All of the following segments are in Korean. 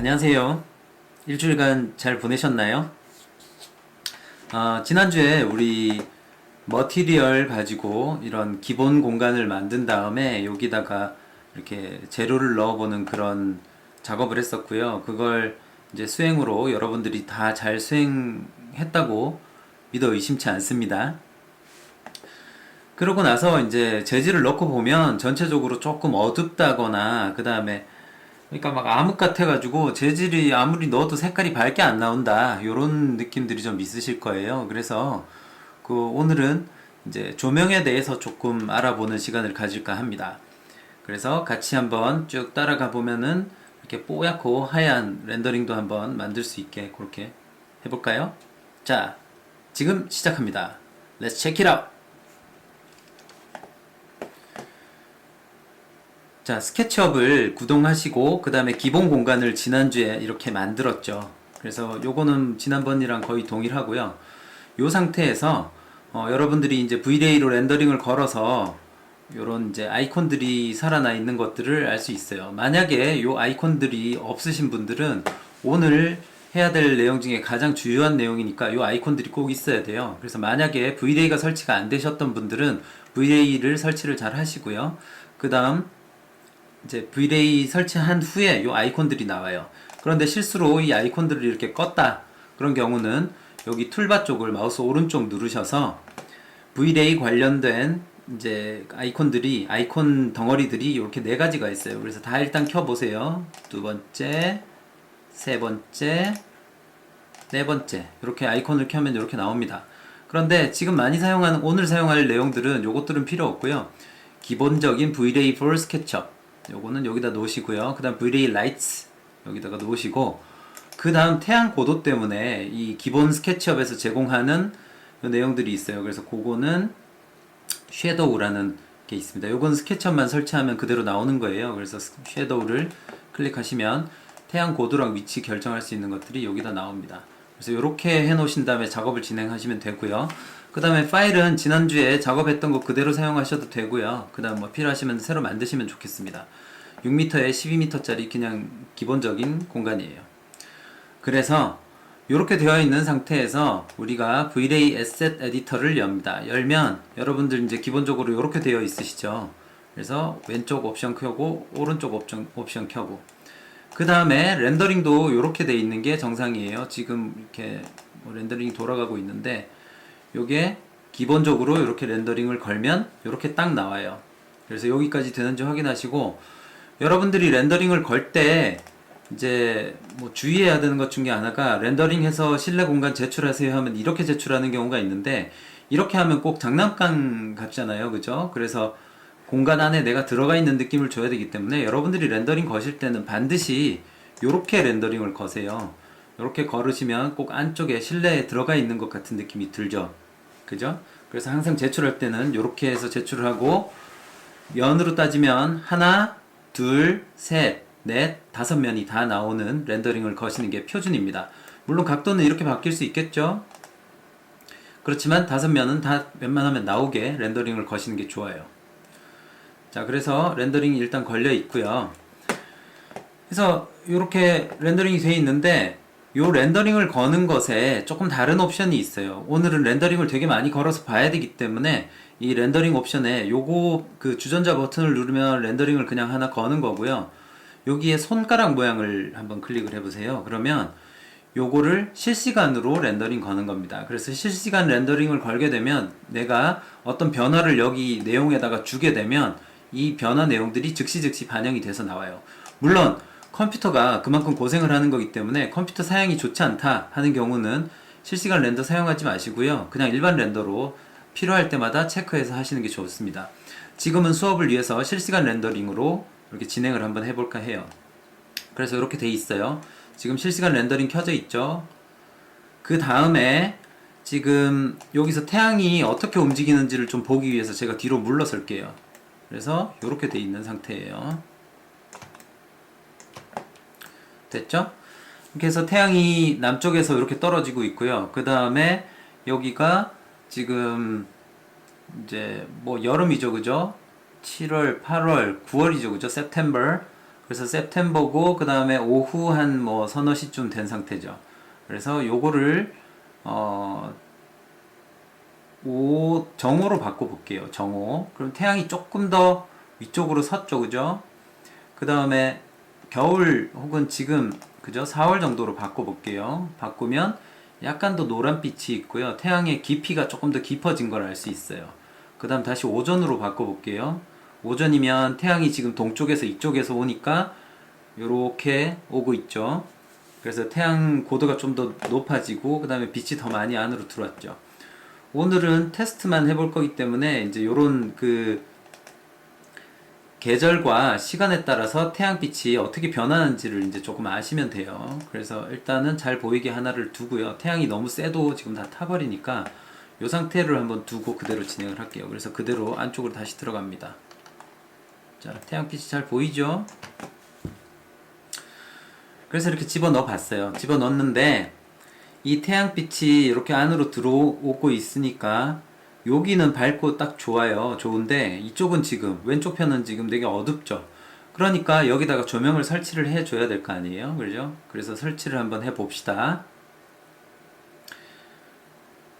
안녕하세요. 일주일간 잘 보내셨나요? 지난주에 우리 머티리얼 가지고 이런 기본 공간을 만든 다음에 여기다가 이렇게 재료를 넣어보는 그런 작업을 했었고요. 그걸 이제 수행으로 여러분들이 다 잘 수행했다고 믿어 의심치 않습니다. 그러고 나서 이제 재질을 넣고 보면 전체적으로 조금 어둡다거나 그 다음에 그러니까 막 암흑 같아가지고 재질이 아무리 넣어도 색깔이 밝게 안 나온다 요런 느낌들이 좀 있으실 거예요. 그래서 그 오늘은 이제 조명에 대해서 조금 알아보는 시간을 가질까 합니다. 그래서 같이 한번 쭉 따라가 보면은 이렇게 뽀얗고 하얀 렌더링도 한번 만들 수 있게 그렇게 해볼까요? 자, 지금 시작합니다. Let's check it out! 자, 스케치업을 구동하시고 그 다음에 기본 공간을 지난주에 이렇게 만들었죠. 그래서 요거는 지난번이랑 거의 동일하고요. 요 상태에서 여러분들이 이제 V-Ray로 렌더링을 걸어서 요런 이제 아이콘들이 살아나 있는 것들을 알 수 있어요. 만약에 요 아이콘들이 없으신 분들은 오늘 해야 될 내용 중에 가장 주요한 내용이니까 요 아이콘들이 꼭 있어야 돼요. 그래서 만약에 V-Ray가 설치가 안 되셨던 분들은 V-Ray를 설치를 잘 하시고요. 그 다음 이제 V-Ray 설치한 후에 이 아이콘들이 나와요. 그런데 실수로 이 아이콘들을 이렇게 껐다. 그런 경우는 여기 툴바 쪽을 마우스 오른쪽 누르셔서 V-Ray 관련된 이제 아이콘들이 아이콘 덩어리들이 이렇게 네 가지가 있어요. 그래서 다 일단 켜보세요. 두 번째, 세 번째, 네 번째 이렇게 아이콘을 켜면 이렇게 나옵니다. 그런데 지금 많이 사용하는 오늘 사용할 내용들은 요것들은 필요 없고요. 기본적인 V-Ray for SketchUp 요거는 여기다 놓으시고요. 그 다음 V-Ray Lights 여기다가 놓으시고 그 다음 태양 고도 때문에 이 기본 스케치업에서 제공하는 내용들이 있어요. 그래서 그거는 섀도우라는 게 있습니다. 요건 스케치업만 설치하면 그대로 나오는 거예요. 그래서 섀도우를 클릭하시면 태양 고도랑 위치 결정할 수 있는 것들이 여기다 나옵니다. 그래서 이렇게 해 놓으신 다음에 작업을 진행하시면 되고요. 그 다음에 파일은 지난주에 작업했던 거 그대로 사용하셔도 되고요. 그 다음 뭐 필요하시면 새로 만드시면 좋겠습니다. 6m에 12m짜리 그냥 기본적인 공간이에요. 그래서 이렇게 되어 있는 상태에서 우리가 V-Ray Asset Editor를 엽니다. 열면 여러분들 이제 기본적으로 이렇게 되어 있으시죠. 그래서 왼쪽 옵션 켜고 오른쪽 옵션 켜고 그 다음에 렌더링도 이렇게 되어 있는 게 정상이에요. 지금 이렇게 뭐 렌더링이 돌아가고 있는데 요게 기본적으로 이렇게 렌더링을 걸면 이렇게 딱 나와요. 그래서 여기까지 되는지 확인하시고 여러분들이 렌더링을 걸 때 이제 뭐 주의해야 되는 것 중에 하나가 렌더링해서 실내 공간 제출하세요 하면 이렇게 제출하는 경우가 있는데 이렇게 하면 꼭 장난감 같잖아요. 그죠? 그래서 공간 안에 내가 들어가 있는 느낌을 줘야 되기 때문에 여러분들이 렌더링 거실 때는 반드시 이렇게 렌더링을 거세요. 이렇게 걸으시면 꼭 안쪽에 실내에 들어가 있는 것 같은 느낌이 들죠. 그죠? 그래서 항상 제출할 때는 이렇게 해서 제출을 하고 면으로 따지면 하나, 둘, 셋, 넷, 다섯 면이 다 나오는 렌더링을 거시는 게 표준입니다. 물론 각도는 이렇게 바뀔 수 있겠죠? 그렇지만 다섯 면은 다 웬만하면 나오게 렌더링을 거시는 게 좋아요. 자, 그래서 렌더링이 일단 걸려 있고요. 그래서 이렇게 렌더링이 돼 있는데 요 렌더링을 거는 것에 조금 다른 옵션이 있어요. 오늘은 렌더링을 되게 많이 걸어서 봐야 되기 때문에 이 렌더링 옵션에 요거 그 주전자 버튼을 누르면 렌더링을 그냥 하나 거는 거고요. 여기에 손가락 모양을 한번 클릭을 해보세요. 그러면 요거를 실시간으로 렌더링 거는 겁니다. 그래서 실시간 렌더링을 걸게 되면 내가 어떤 변화를 여기 내용에다가 주게 되면 이 변화 내용들이 즉시 반영이 돼서 나와요. 물론 컴퓨터가 그만큼 고생을 하는 거기 때문에 컴퓨터 사양이 좋지 않다 하는 경우는 실시간 렌더 사용하지 마시고요. 그냥 일반 렌더로 필요할 때마다 체크해서 하시는 게 좋습니다. 지금은 수업을 위해서 실시간 렌더링으로 이렇게 진행을 한번 해볼까 해요. 그래서 이렇게 돼 있어요. 지금 실시간 렌더링 켜져 있죠. 그 다음에 지금 여기서 태양이 어떻게 움직이는지를 좀 보기 위해서 제가 뒤로 물러설게요. 그래서 이렇게 돼 있는 상태예요. 됐죠? 이렇게 해서 태양이 남쪽에서 이렇게 떨어지고 있고요. 그 다음에 여기가 지금 이제 뭐 여름이죠, 그죠? 7월, 8월, 9월이죠, 그죠? September. 그래서 september고 그 다음에 오후 한 뭐 서너 시쯤 된 상태죠. 그래서 요거를 정오로 바꿔볼게요. 정오. 그럼 태양이 조금 더 위쪽으로 섰죠, 그죠? 그 다음에 겨울 혹은 지금 그죠? 4월 정도로 바꿔볼게요. 바꾸면 약간 더 노란빛이 있고요. 태양의 깊이가 조금 더 깊어진 걸 알 수 있어요. 그 다음 다시 오전으로 바꿔볼게요. 오전이면 태양이 지금 동쪽에서 이쪽에서 오니까 요렇게 오고 있죠. 그래서 태양 고도가 좀 더 높아지고 그 다음에 빛이 더 많이 안으로 들어왔죠. 오늘은 테스트만 해볼 거기 때문에 이제 요런 그 계절과 시간에 따라서 태양빛이 어떻게 변하는지를 이제 조금 아시면 돼요. 그래서 일단은 잘 보이게 하나를 두고요. 태양이 너무 세도 지금 다 타버리니까 이 상태를 한번 두고 그대로 진행을 할게요. 그래서 그대로 안쪽으로 다시 들어갑니다. 자, 태양빛이 잘 보이죠? 그래서 이렇게 집어넣어 봤어요. 집어넣었는데 이 태양빛이 이렇게 안으로 들어오고 있으니까 여기는 밝고 딱 좋아요. 좋은데 이쪽은 지금 왼쪽 편은 지금 되게 어둡죠. 그러니까 여기다가 조명을 설치를 해줘야 될 거 아니에요. 그죠? 그래서 설치를 한번 해봅시다.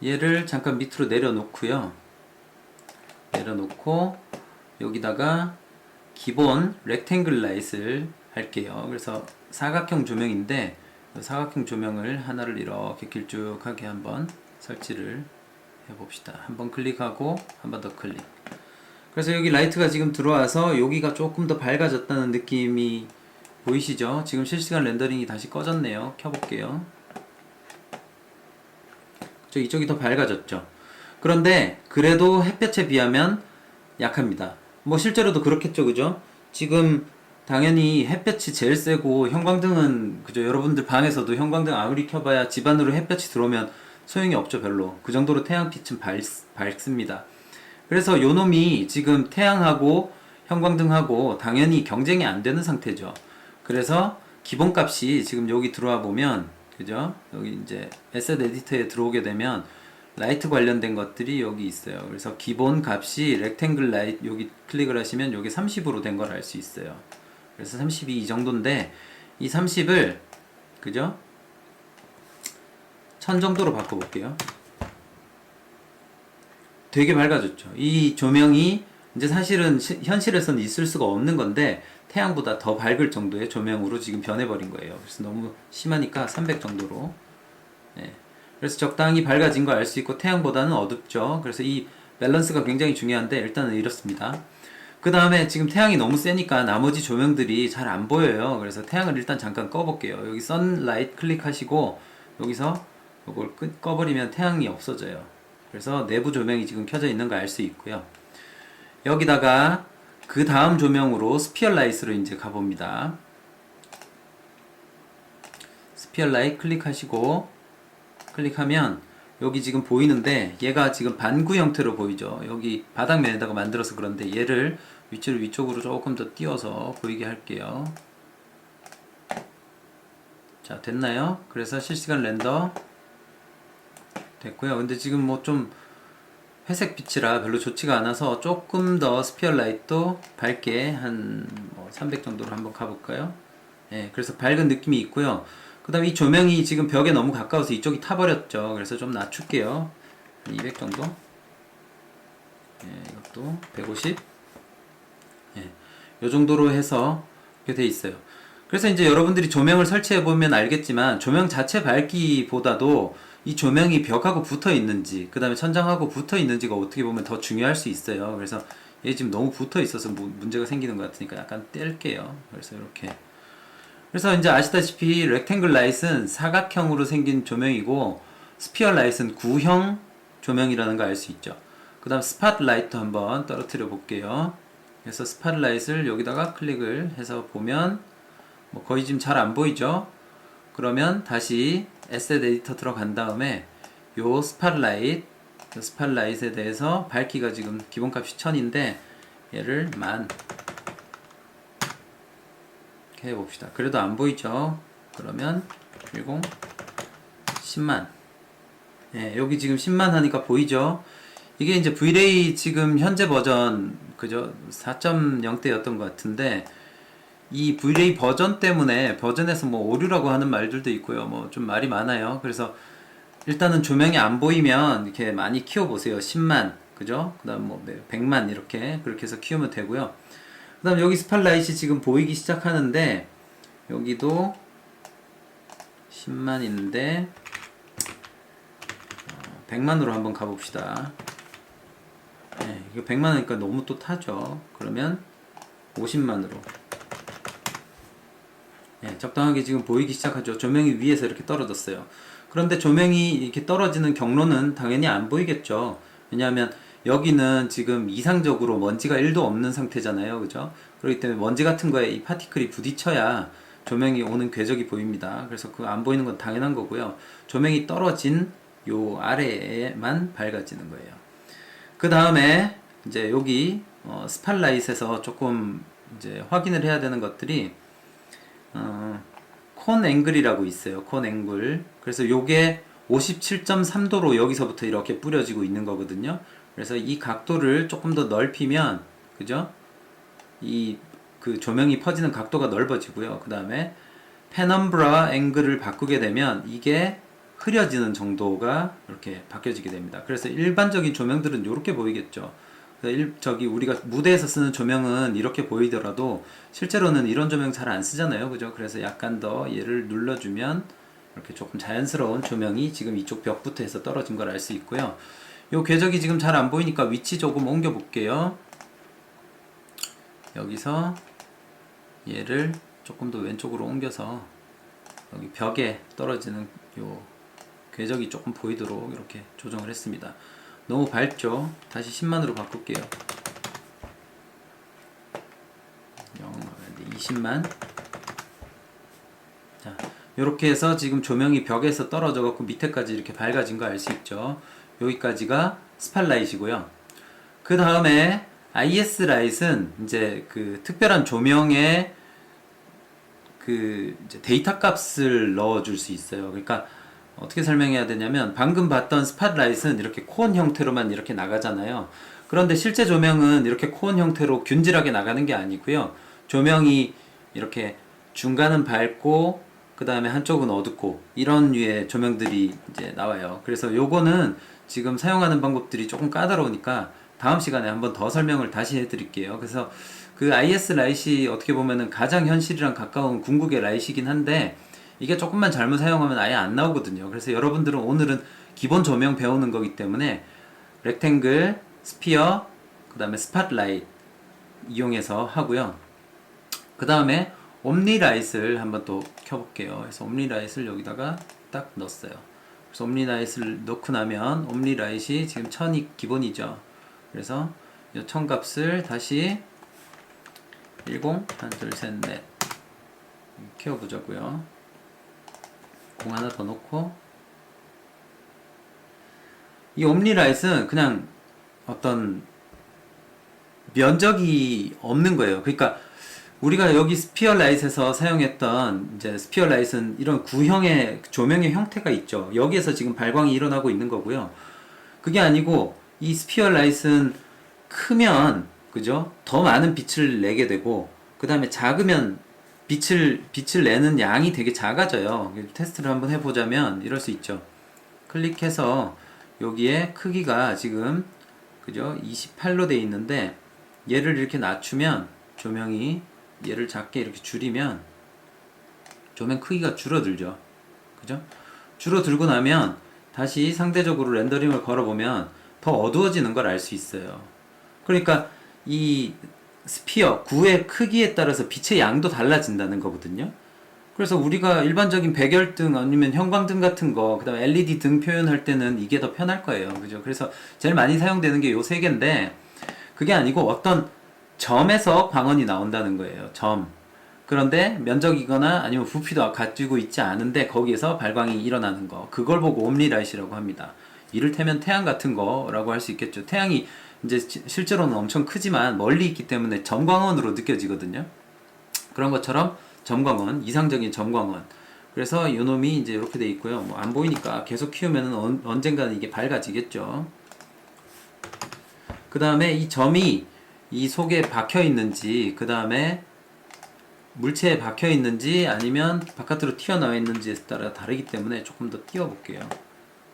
얘를 잠깐 밑으로 내려놓고요. 내려놓고 여기다가 기본 렉탱글 라이트를 할게요. 그래서 사각형 조명인데 사각형 조명을 하나를 이렇게 길쭉하게 한번 설치를 해봅시다. 한번 클릭하고 한 번 더 클릭. 그래서 여기 라이트가 지금 들어와서 여기가 조금 더 밝아졌다는 느낌이 보이시죠? 지금 실시간 렌더링이 다시 꺼졌네요. 켜볼게요. 이쪽이 더 밝아졌죠. 그런데 그래도 햇볕에 비하면 약합니다. 뭐 실제로도 그렇겠죠, 그죠? 지금 당연히 햇볕이 제일 세고 형광등은 그죠? 여러분들 방에서도 형광등 아무리 켜봐야 집 안으로 햇볕이 들어오면 소용이 없죠, 별로. 그 정도로 태양빛은 밝습니다. 그래서 요 놈이 지금 태양하고 형광등하고 당연히 경쟁이 안 되는 상태죠. 그래서 기본값이 지금 여기 들어와 보면 그죠? 여기 이제 에셋 에디터에 들어오게 되면 라이트 관련된 것들이 여기 있어요. 그래서 기본 값이 렉탱글 라이트 여기 클릭을 하시면 여기 30으로 된 걸 알 수 있어요. 그래서 30이 이 정도인데 이 30을 그죠? 1000 정도로 바꿔볼게요. 되게 밝아졌죠. 이 조명이 이제 사실은 현실에서는 있을 수가 없는 건데 태양보다 더 밝을 정도의 조명으로 지금 변해버린 거예요. 그래서 너무 심하니까 300 정도로. 네. 그래서 적당히 밝아진 거 알 수 있고 태양보다는 어둡죠. 그래서 이 밸런스가 굉장히 중요한데 일단은 이렇습니다. 그 다음에 지금 태양이 너무 세니까 나머지 조명들이 잘 안 보여요. 그래서 태양을 일단 잠깐 꺼볼게요. 여기 선라이트 클릭하시고 여기서 이걸 꺼버리면 태양이 없어져요. 그래서 내부 조명이 지금 켜져 있는 거 알 수 있고요. 여기다가 그 다음 조명으로 스피어 라이트로 이제 가봅니다. 스피어 라이트 클릭하시고 클릭하면 여기 지금 보이는데 얘가 지금 반구 형태로 보이죠. 여기 바닥면에다가 만들어서 그런데 얘를 위쪽으로 조금 더 띄워서 보이게 할게요. 자, 됐나요? 그래서 실시간 렌더 됐고요. 근데 지금 뭐 좀 회색 빛이라 별로 좋지가 않아서 조금 더 스피어 라이트도 밝게 한 뭐 300 정도로 한번 가볼까요? 예, 그래서 밝은 느낌이 있고요. 그 다음에 이 조명이 지금 벽에 너무 가까워서 이쪽이 타버렸죠. 그래서 좀 낮출게요. 200 정도. 예, 이것도 150. 예, 요 정도로 해서 이렇게 돼 있어요. 그래서 이제 여러분들이 조명을 설치해 보면 알겠지만 조명 자체 밝기보다도 이 조명이 벽하고 붙어 있는지 그 다음에 천장하고 붙어 있는지가 어떻게 보면 더 중요할 수 있어요. 그래서 얘 지금 너무 붙어 있어서 문제가 생기는 것 같으니까 약간 뗄게요. 그래서 이렇게. 그래서 이제 아시다시피 렉탱글 라이트는 사각형으로 생긴 조명이고 스피어 라이트는 구형 조명이라는 거 알 수 있죠. 그 다음 스팟 라이트 한번 떨어뜨려 볼게요. 그래서 스팟 라이트를 여기다가 클릭을 해서 보면 뭐 거의 지금 잘 안 보이죠. 그러면 다시 에셋 에디터 들어간 다음에 요 스팟라이트에 대해서 밝기가 지금 기본값이 1000인데 얘를 10,000 이렇게 해봅시다. 그래도 안 보이죠? 그러면 10만. 예, 여기 지금 10만 하니까 보이죠? 이게 이제 V-Ray 지금 현재 버전 그죠? 4.0대였던 것 같은데 이 V-Ray 버전 때문에 버전에서 뭐 오류라고 하는 말들도 있고요. 뭐 좀 말이 많아요. 그래서 일단은 조명이 안 보이면 이렇게 많이 키워보세요. 10만, 그죠? 그 다음 뭐 100만 이렇게 그렇게 해서 키우면 되고요. 그 다음 여기 스팟라이트이 지금 보이기 시작하는데 여기도 10만인데 100만으로 한번 가봅시다. 네, 이거 100만이니까 너무 또 타죠. 그러면 50만으로. 네, 적당하게 지금 보이기 시작하죠. 조명이 위에서 이렇게 떨어졌어요. 그런데 조명이 이렇게 떨어지는 경로는 당연히 안 보이겠죠. 왜냐하면 여기는 지금 이상적으로 먼지가 1도 없는 상태잖아요. 그죠? 그렇기 때문에 먼지 같은 거에 이 파티클이 부딪혀야 조명이 오는 궤적이 보입니다. 그래서 그 안 보이는 건 당연한 거고요. 조명이 떨어진 요 아래에만 밝아지는 거예요. 그 다음에 이제 여기 스팟라이트에서 조금 이제 확인을 해야 되는 것들이 콘 앵글이라고 있어요. 콘 앵글. 그래서 요게 57.3도로 여기서부터 이렇게 뿌려지고 있는 거거든요. 그래서 이 각도를 조금 더 넓히면, 그죠? 이 그 조명이 퍼지는 각도가 넓어지고요. 그 다음에 페넘브라 앵글을 바꾸게 되면 이게 흐려지는 정도가 이렇게 바뀌어지게 됩니다. 그래서 일반적인 조명들은 이렇게 보이겠죠. 저기 우리가 무대에서 쓰는 조명은 이렇게 보이더라도 실제로는 이런 조명 잘 안 쓰잖아요. 그죠? 그래서 약간 더 얘를 눌러주면 이렇게 조금 자연스러운 조명이 지금 이쪽 벽부터 해서 떨어진 걸 알 수 있고요. 요 궤적이 지금 잘 안 보이니까 위치 조금 옮겨 볼게요. 여기서 얘를 조금 더 왼쪽으로 옮겨서 여기 벽에 떨어지는 요 궤적이 조금 보이도록 이렇게 조정을 했습니다. 너무 밝죠? 다시 10만으로 바꿀게요. 20만. 자, 이렇게 해서 지금 조명이 벽에서 떨어져 갖고 밑에까지 이렇게 밝아진 거 알 수 있죠? 여기까지가 스팟라이트이고요. 그 다음에 IS 라이트는 이제 그 특별한 조명에 그 이제 데이터 값을 넣어줄 수 있어요. 그러니까 어떻게 설명해야 되냐면 방금 봤던 스팟라이트는 이렇게 코온 형태로만 이렇게 나가잖아요. 그런데 실제 조명은 이렇게 코온 형태로 균질하게 나가는 게 아니고요. 조명이 이렇게 중간은 밝고 그 다음에 한쪽은 어둡고 이런 류의 조명들이 이제 나와요. 그래서 요거는 지금 사용하는 방법들이 조금 까다로우니까 다음 시간에 한번 더 설명을 다시 해드릴게요. 그래서 그 IS 라이트이 어떻게 보면은 가장 현실이랑 가까운 궁극의 라이트이긴 한데 이게 조금만 잘못 사용하면 아예 안 나오거든요. 그래서 여러분들은 오늘은 기본 조명 배우는 거기 때문에 렉탱글, 스피어, 그 다음에 스팟라이트 이용해서 하고요. 그 다음에 옴니라이트를 한번 또 켜볼게요. 그래서 옴니라이트를 여기다가 딱 넣었어요. 그래서 옴니라이트를 넣고 나면 옴니라이트이 지금 1000이 기본이죠. 그래서 이 1000 값을 다시 10, 1, 2, 3, 4 켜보자고요. 공 하나 더 넣고 이 옴니라이트는 그냥 어떤 면적이 없는 거예요. 그러니까 우리가 여기 스피어 라이트에서 사용했던 이제 스피어 라이트는 이런 구형의 조명의 형태가 있죠. 여기에서 지금 발광이 일어나고 있는 거고요. 그게 아니고 이 스피어 라이트는 크면 그죠? 더 많은 빛을 내게 되고 그 다음에 작으면 빛을 내는 양이 되게 작아져요. 테스트를 한번 해보자면 이럴 수 있죠. 클릭해서 여기에 크기가 지금 그죠? 28로 돼 있는데 얘를 이렇게 낮추면 조명이 얘를 작게 이렇게 줄이면 조명 크기가 줄어들죠. 그죠? 줄어들고 나면 다시 상대적으로 렌더링을 걸어보면 더 어두워지는 걸 알 수 있어요. 그러니까 이 스피어, 구의 크기에 따라서 빛의 양도 달라진다는 거거든요. 그래서 우리가 일반적인 백열등 아니면 형광등 같은 거, 그 다음에 LED 등 표현할 때는 이게 더 편할 거예요. 그죠? 그래서 제일 많이 사용되는 게 요 세 개인데, 그게 아니고 어떤 점에서 광원이 나온다는 거예요. 점. 그런데 면적이거나 아니면 부피도 가지고 있지 않은데 거기에서 발광이 일어나는 거. 그걸 보고 옴니라이트라고 합니다. 이를테면 태양 같은 거라고 할 수 있겠죠. 태양이 이제 실제로는 엄청 크지만 멀리 있기 때문에 점광원으로 느껴지거든요. 그런 것처럼 점광원, 이상적인 점광원. 그래서 이놈이 이제 이렇게 돼 있고요. 뭐 안 보이니까 계속 키우면은 언젠가는 이게 밝아지겠죠. 그 다음에 이 점이 이 속에 박혀 있는지, 그 다음에 물체에 박혀 있는지 아니면 바깥으로 튀어나와 있는지에 따라 다르기 때문에 조금 더 띄워 볼게요.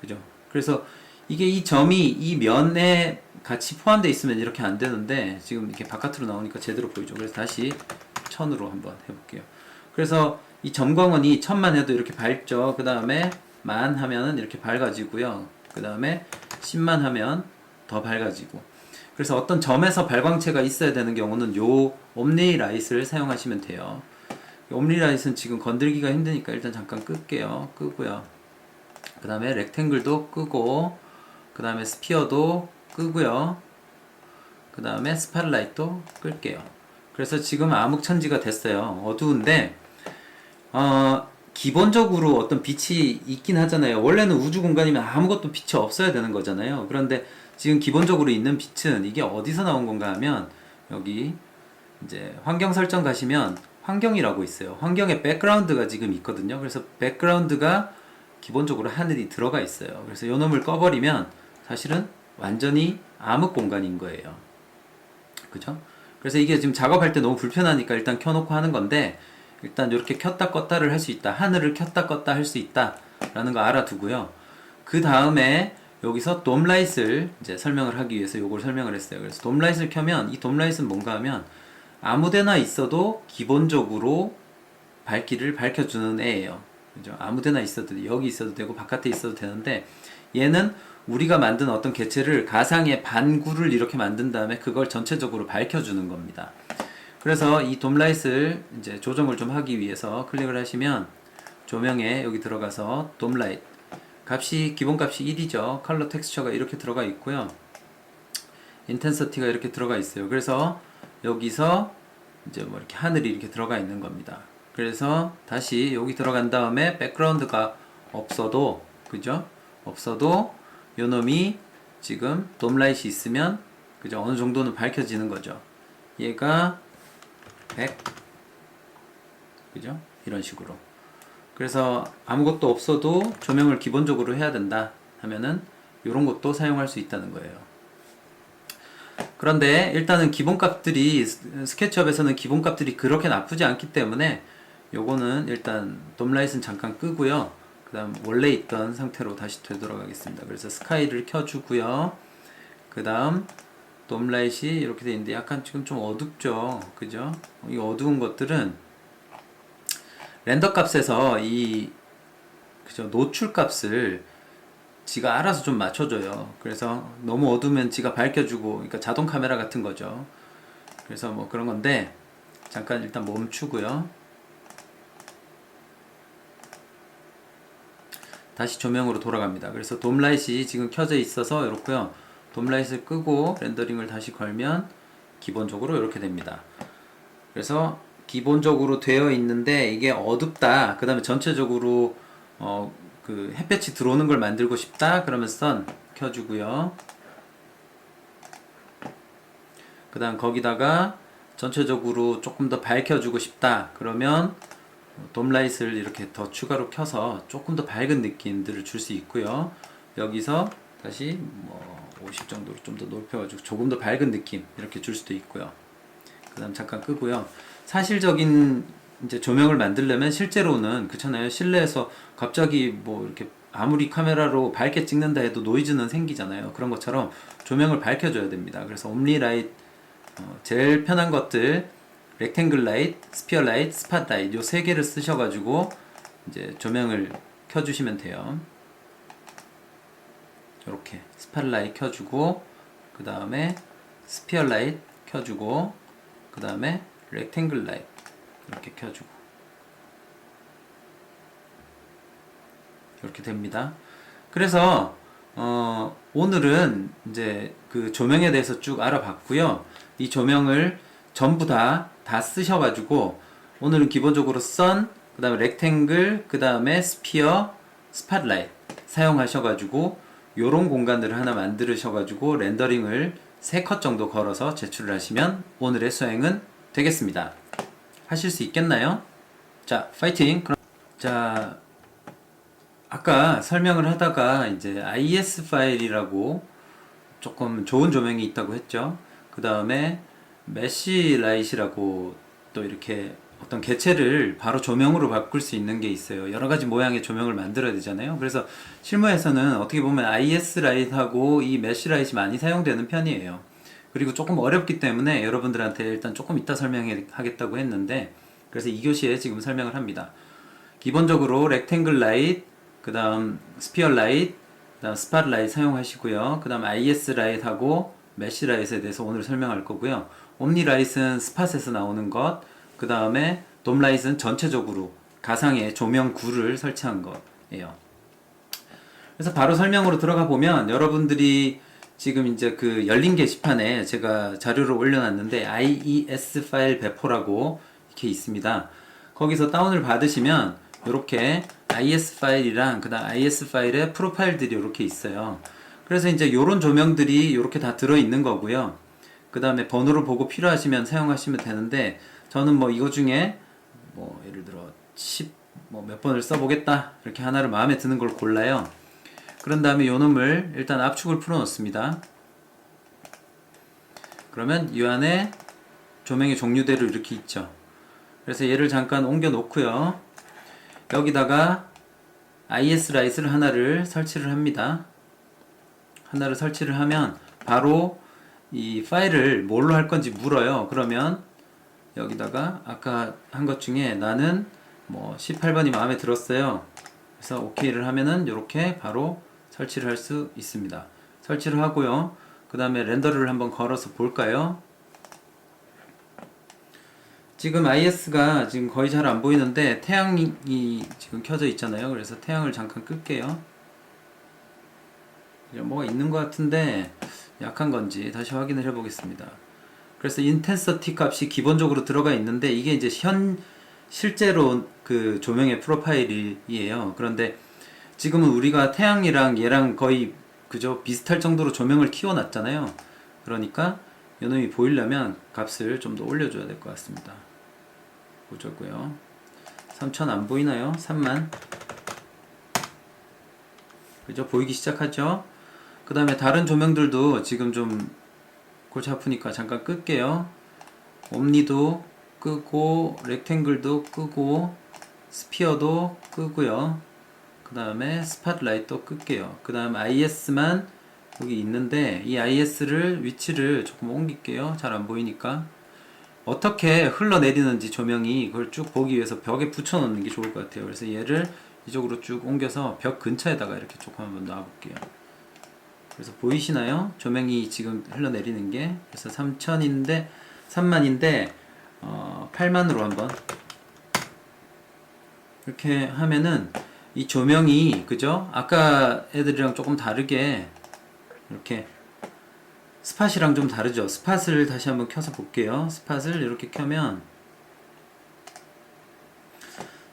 그죠? 그래서 이게 이 점이 이 면에 같이 포함되어 있으면 이렇게 안 되는데 지금 이렇게 바깥으로 나오니까 제대로 보이죠. 그래서 다시 1000으로 한번 해볼게요. 그래서 이 점광원이 1000만 해도 이렇게 밝죠. 그 다음에 만 하면은 이렇게 밝아지고요. 그 다음에 10만 하면 더 밝아지고. 그래서 어떤 점에서 발광체가 있어야 되는 경우는 요 옴니 라이트를 사용하시면 돼요. 옴니 라이트는 지금 건들기가 힘드니까 일단 잠깐 끌게요. 끄고요. 그 다음에 렉탱글도 끄고, 그 다음에 스피어도 끄고요. 그 다음에 스팟라이트도 끌게요. 그래서 지금 암흑천지가 됐어요. 어두운데 기본적으로 어떤 빛이 있긴 하잖아요. 원래는 우주 공간이면 아무것도 빛이 없어야 되는 거잖아요. 그런데 지금 기본적으로 있는 빛은 이게 어디서 나온 건가 하면 여기 이제 환경 설정 가시면 환경이라고 있어요. 환경에 백그라운드가 지금 있거든요. 그래서 백그라운드가 기본적으로 하늘이 들어가 있어요. 그래서 요 놈을 꺼버리면 사실은 완전히 암흑 공간인 거예요. 그죠? 그래서 이게 지금 작업할 때 너무 불편하니까 일단 켜놓고 하는 건데, 일단 이렇게 켰다 껐다를 할 수 있다. 하늘을 켰다 껐다 할 수 있다. 라는 거 알아두고요. 그 다음에 여기서 돔라이트를 이제 설명을 하기 위해서 요걸 설명을 했어요. 그래서 돔라이트를 켜면 이 돔라이트는 뭔가 하면 아무데나 있어도 기본적으로 밝기를 밝혀주는 애예요. 그죠? 아무데나 있어도 돼. 여기 있어도 되고 바깥에 있어도 되는데, 얘는 우리가 만든 어떤 개체를 가상의 반구를 이렇게 만든 다음에 그걸 전체적으로 밝혀주는 겁니다. 그래서 이 돔라이트를 이제 조정을 좀 하기 위해서 클릭을 하시면 조명에 여기 들어가서 돔라이트 값이 기본값이 1이죠. 컬러 텍스처가 이렇게 들어가 있고요. 인텐서티가 이렇게 들어가 있어요. 그래서 여기서 이제 뭐 이렇게 하늘이 이렇게 들어가 있는 겁니다. 그래서 다시 여기 들어간 다음에 백그라운드가 없어도, 그죠? 없어도 요 놈이 지금 돔라이트이 있으면, 그죠? 어느 정도는 밝혀지는 거죠. 얘가 100, 그죠? 이런 식으로. 그래서 아무것도 없어도 조명을 기본적으로 해야 된다 하면은 이런 것도 사용할 수 있다는 거예요. 그런데 일단은 기본값들이 스케치업에서는 기본값들이 그렇게 나쁘지 않기 때문에 요거는 일단 돔라이트는 잠깐 끄고요. 그 다음 원래 있던 상태로 다시 되돌아가겠습니다. 그래서 스카이를 켜주고요. 그 다음 돔라이트이 이렇게 되어 있는데 약간 지금 좀 어둡죠. 그죠? 이 어두운 것들은 렌더 값에서 이 그죠? 노출 값을 지가 알아서 좀 맞춰줘요. 그래서 너무 어두우면 지가 밝혀주고, 그러니까 자동 카메라 같은 거죠. 그래서 뭐 그런 건데 잠깐 일단 멈추고요. 다시 조명으로 돌아갑니다. 그래서 돔라이트이 지금 켜져 있어서 이렇고요. 돔라이트를 끄고 렌더링을 다시 걸면 기본적으로 이렇게 됩니다. 그래서 기본적으로 되어 있는데 이게 어둡다. 그 다음에 전체적으로 그 햇볕이 들어오는 걸 만들고 싶다. 그러면 선 켜주고요. 그 다음 거기다가 전체적으로 조금 더 밝혀주고 싶다. 그러면 돔라이트를 이렇게 더 추가로 켜서 조금 더 밝은 느낌들을 줄 수 있고요. 여기서 다시 뭐 50 정도로 좀 더 높여가지고 조금 더 밝은 느낌 이렇게 줄 수도 있고요. 그 다음 잠깐 끄고요. 사실적인 이제 조명을 만들려면 실제로는 그렇잖아요. 실내에서 갑자기 뭐 이렇게 아무리 카메라로 밝게 찍는다 해도 노이즈는 생기잖아요. 그런 것처럼 조명을 밝혀줘야 됩니다. 그래서 옴니 라이트 제일 편한 것들 렉탱글 라이트, 스피어 라이트, 스팟 라이트 요 세 개를 쓰셔가지고 이제 조명을 켜주시면 돼요. 이렇게 스팟 라이트 켜주고 그 다음에 스피어 라이트 켜주고 그 다음에 렉탱글 라이트 이렇게 켜주고 이렇게 됩니다. 그래서 오늘은 이제 그 조명에 대해서 쭉 알아봤고요. 이 조명을 전부 다 쓰셔가지고 오늘은 기본적으로 선, 그 다음에 렉탱글, 그 다음에 스피어, 스팟라이트 사용하셔가지고 요런 공간들을 하나 만드셔가지고 렌더링을 3컷 정도 걸어서 제출을 하시면 오늘의 수행은 되겠습니다. 하실 수 있겠나요? 자, 파이팅! 자, 아까 설명을 하다가 이제 IS 파일이라고 조금 좋은 조명이 있다고 했죠. 그 다음에 메시 라이트라고 또 이렇게 어떤 개체를 바로 조명으로 바꿀 수 있는 게 있어요. 여러 가지 모양의 조명을 만들어야 되잖아요. 그래서 실무에서는 어떻게 보면 IS 라이트하고 이 메쉬 라이트이 많이 사용되는 편이에요. 그리고 조금 어렵기 때문에 여러분들한테 일단 조금 이따 설명하겠다고 했는데, 그래서 2교시에 지금 설명을 합니다. 기본적으로 렉탱글 라이트, 그 다음 스피어 라이트, 그 다음 스팟 라이트 사용하시고요. 그 다음 IS 라이트하고 메쉬 라이트에 대해서 오늘 설명할 거고요. 옴니 라이트는 스팟에서 나오는 것, 그 다음에 돔 라이트는 전체적으로 가상의 조명 굴을 설치한 것이에요. 그래서 바로 설명으로 들어가 보면 여러분들이 지금 이제 그 열린 게시판에 제가 자료를 올려놨는데 IES 파일 배포라고 이렇게 있습니다. 거기서 다운을 받으시면 이렇게 IS 파일이랑 그 다음 IS 파일의 프로파일들이 이렇게 있어요. 그래서 이제 요런 조명들이 이렇게 다 들어있는 거고요. 그 다음에 번호를 보고 필요하시면 사용하시면 되는데, 저는 뭐 이거 중에 뭐 예를 들어 10 뭐 몇 번을 써보겠다 이렇게 하나를 마음에 드는 걸 골라요. 그런 다음에 요 놈을 일단 압축을 풀어 놓습니다. 그러면 이 안에 조명의 종류대로 이렇게 있죠. 그래서 얘를 잠깐 옮겨 놓고요. 여기다가 IS 라이트를 하나를 설치를 합니다. 하나를 설치를 하면 바로 이 파일을 뭘로 할 건지 물어요. 그러면 여기다가 아까 한 것 중에 나는 뭐 18번이 마음에 들었어요. 그래서 OK를 하면은 이렇게 바로 설치를 할 수 있습니다. 설치를 하고요. 그 다음에 렌더를 한번 걸어서 볼까요? 지금 IS가 지금 거의 잘 안 보이는데 태양이 지금 켜져 있잖아요. 그래서 태양을 잠깐 끌게요. 뭐가 있는 것 같은데 약한 건지 다시 확인을 해 보겠습니다. 그래서 인텐서티 값이 기본적으로 들어가 있는데 이게 이제 실제로 그 조명의 프로파일이에요. 그런데 지금은 우리가 태양이랑 얘랑 거의 그저 비슷할 정도로 조명을 키워놨잖아요. 그러니까 요놈이 보이려면 값을 좀 더 올려줘야 될 것 같습니다. 보자고요. 3000 안 보이나요? 3만. 그죠? 보이기 시작하죠? 그 다음에 다른 조명들도 지금 좀 골치 아프니까 잠깐 끌게요. 옴니도 끄고, 렉탱글도 끄고, 스피어도 끄고요. 그 다음에 스팟라이트도 끌게요. 그 다음 IS만 여기 있는데 이 IS를 위치를 조금 옮길게요. 잘 안 보이니까. 어떻게 흘러내리는지 조명이 그걸 쭉 보기 위해서 벽에 붙여 놓는 게 좋을 것 같아요. 그래서 얘를 이쪽으로 쭉 옮겨서 벽 근처에다가 이렇게 조금 한번 놔 볼게요. 그래서 보이시나요? 조명이 지금 흘러내리는 게. 그래서 3000인데 3만인데 8만으로 한번 이렇게 하면은 이 조명이 그죠? 아까 애들이랑 조금 다르게 이렇게 스팟이랑 좀 다르죠? 스팟을 다시 한번 켜서 볼게요. 스팟을 이렇게 켜면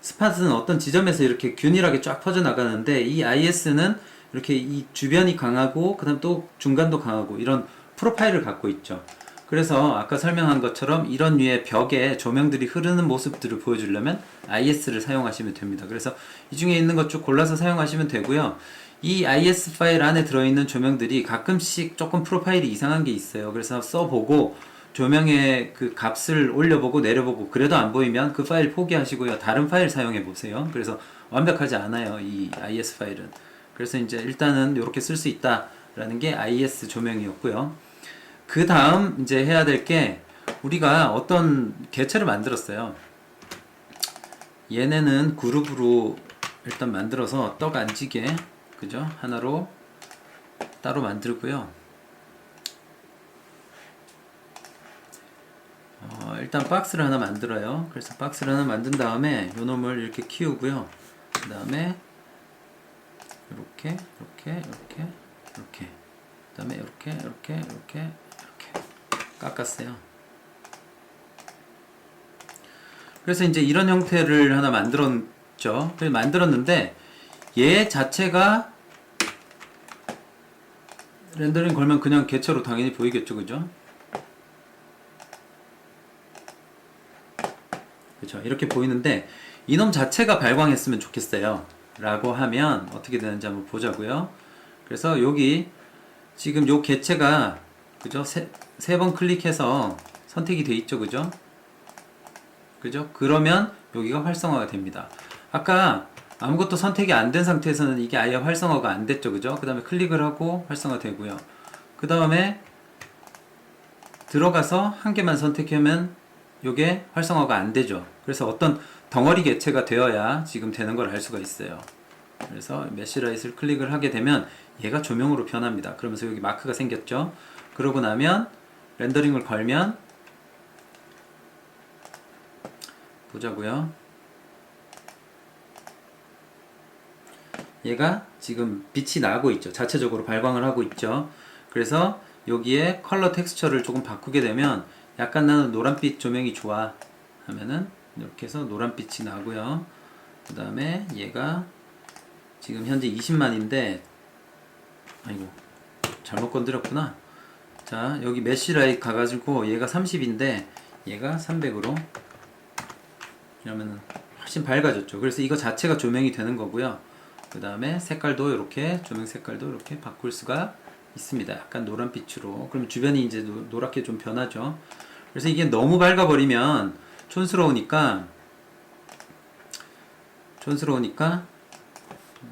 스팟은 어떤 지점에서 이렇게 균일하게 쫙 퍼져 나가는데 이 IS는 이렇게 이 주변이 강하고 그 다음 또 중간도 강하고 이런 프로파일을 갖고 있죠. 그래서 아까 설명한 것처럼 이런 류의 벽에 조명들이 흐르는 모습들을 보여주려면 IS를 사용하시면 됩니다. 그래서 이 중에 있는 것 쭉 골라서 사용하시면 되고요. 이 IS 파일 안에 들어있는 조명들이 가끔씩 조금 프로파일이 이상한 게 있어요. 그래서 써보고 조명의 그 값을 올려보고 내려보고 그래도 안 보이면 그 파일 포기하시고요. 다른 파일 사용해 보세요. 그래서 완벽하지 않아요. 이 IS 파일은. 그래서 이제 일단은 이렇게 쓸 수 있다라는 게 IS 조명이었고요. 그 다음 이제 해야 될 게 우리가 어떤 개체를 만들었어요. 얘네는 그룹으로 일단 만들어서 떡 안 지게 그죠? 하나로 따로 만들고요. 일단 박스를 하나 만들어요. 그래서 박스를 하나 만든 다음에 요놈을 이렇게 키우고요. 그 다음에 이렇게 그 다음에 이렇게 깎았어요. 그래서 이제 이런 형태를 하나 만들었죠. 만들었는데 얘 자체가 렌더링 걸면 그냥 개체로 당연히 보이겠죠, 그죠? 그죠? 이렇게 보이는데 이놈 자체가 발광했으면 좋겠어요. 라고 하면 어떻게 되는지 한번 보자고요. 그래서 여기 지금 요 개체가 그죠? 세 번 클릭해서 선택이 돼 있죠, 그죠? 그죠? 그러면 여기가 활성화가 됩니다. 아까 아무것도 선택이 안 된 상태에서는 이게 아예 활성화가 안 됐죠. 그죠? 그 다음에 클릭을 하고 활성화 되고요. 그 다음에 들어가서 한 개만 선택하면 이게 활성화가 안 되죠. 그래서 어떤 덩어리 개체가 되어야 지금 되는 걸 알 수가 있어요. 그래서 메쉬라이트를 클릭을 하게 되면 얘가 조명으로 변합니다. 그러면서 여기 마크가 생겼죠. 그러고 나면 렌더링을 걸면 보자고요. 얘가 지금 빛이 나고 있죠. 자체적으로 발광을 하고 있죠. 그래서 여기에 컬러 텍스처를 조금 바꾸게 되면 약간 나는 노란빛 조명이 좋아 하면은 이렇게 해서 노란빛이 나고요. 그 다음에 얘가 지금 현재 20만인데 아이고 잘못 건드렸구나. 자 여기 메쉬라이트 가가지고 얘가 30인데 얘가 300으로 이러면은 훨씬 밝아졌죠. 그래서 이거 자체가 조명이 되는 거고요. 그 다음에 색깔도 이렇게 조명 색깔도 이렇게 바꿀 수가 있습니다. 약간 노란빛으로. 그럼 주변이 이제 노랗게 좀 변하죠. 그래서 이게 너무 밝아버리면 촌스러우니까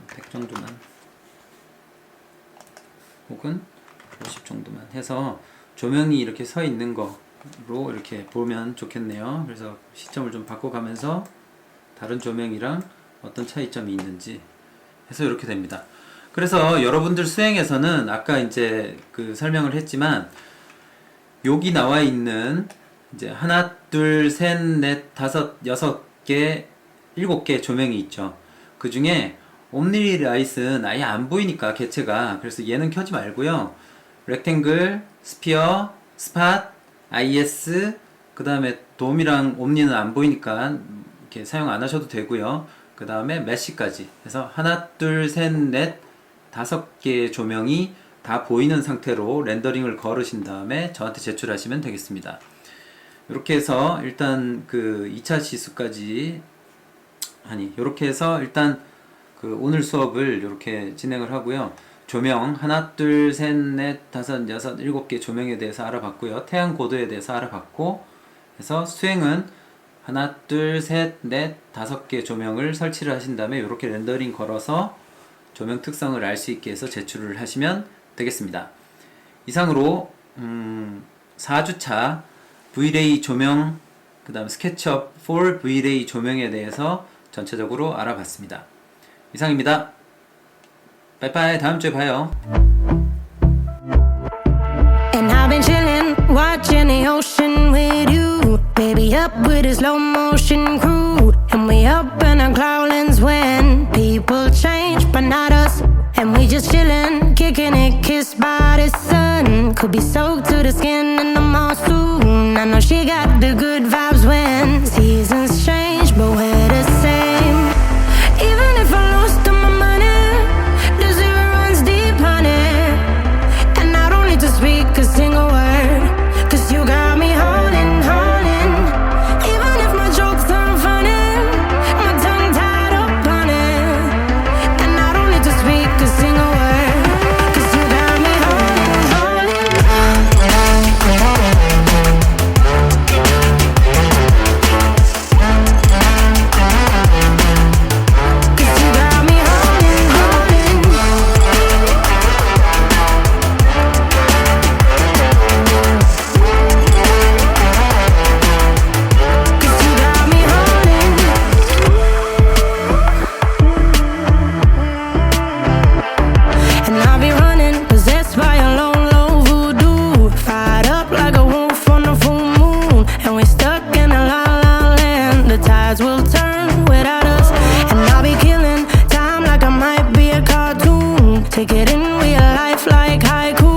100 정도만 혹은 50 정도만 해서 조명이 이렇게 서 있는 거로 이렇게 보면 좋겠네요. 그래서 시점을 좀 바꿔가면서 다른 조명이랑 어떤 차이점이 있는지 해서 이렇게 됩니다. 그래서 여러분들 수행에서는 아까 이제 그 설명을 했지만 여기 나와 있는 이제 하나, 둘, 셋, 넷, 다섯, 여섯 개, 7개 조명이 있죠. 그 중에 옴니라이트는 아예 안 보이니까 개체가. 그래서 얘는 켜지 말고요. 렉탱글, 스피어, 스팟, IS, 그 다음에 돔이랑 옴니는 안 보이니까 이렇게 사용 안 하셔도 되고요. 그 다음에 메쉬까지 해서 하나, 둘, 셋, 넷, 5개의 조명이 다 보이는 상태로 렌더링을 걸으신 다음에 저한테 제출하시면 되겠습니다. 이렇게 해서 일단 그 2차 시수까지 이렇게 해서 일단 그 오늘 수업을 이렇게 진행을 하고요. 조명 하나, 둘, 셋, 넷, 다섯, 여섯, 7개 조명에 대해서 알아봤고요. 태양 고도에 대해서 알아봤고 해서 수행은 하나, 둘, 셋, 넷, 5개 조명을 설치를 하신 다음에 이렇게 렌더링 걸어서 조명 특성을 알 수 있게 해서 제출을 하시면 되겠습니다. 이상으로 4주차 V-Ray 조명 그 다음 스케치업 4 V-Ray 조명에 대해서 전체적으로 알아봤습니다. 이상입니다. 빠이빠이. 다음 주에 봐요. And I've been chillin', watching the ocean with you. Baby up with a slow motion crew. And we up in our cloudlands when people change, but not us. And we just chillin', kicking it, kissed by the sun. Could be soaked to the skin in the monsoon. I know she got the good vibes when seasons change, but we're the same. Even if I lost all my money, the zero runs deep, honey. And I don't need to speak a single word, 'cause you got me holding, holding. Even if my jokes aren't funny, my tongue tied up on it. And I don't need to speak a single word, 'cause you got me holding, holding. 'Cause you got me holding, holding. 'Cause you got me holding. And I'll be running, possessed by a low, low voodoo. Fired up like a wolf on the full moon. And we're stuck in a la la land. The tides will turn without us. And I'll be killing time like I might be a cartoon. Take it in real life like haiku.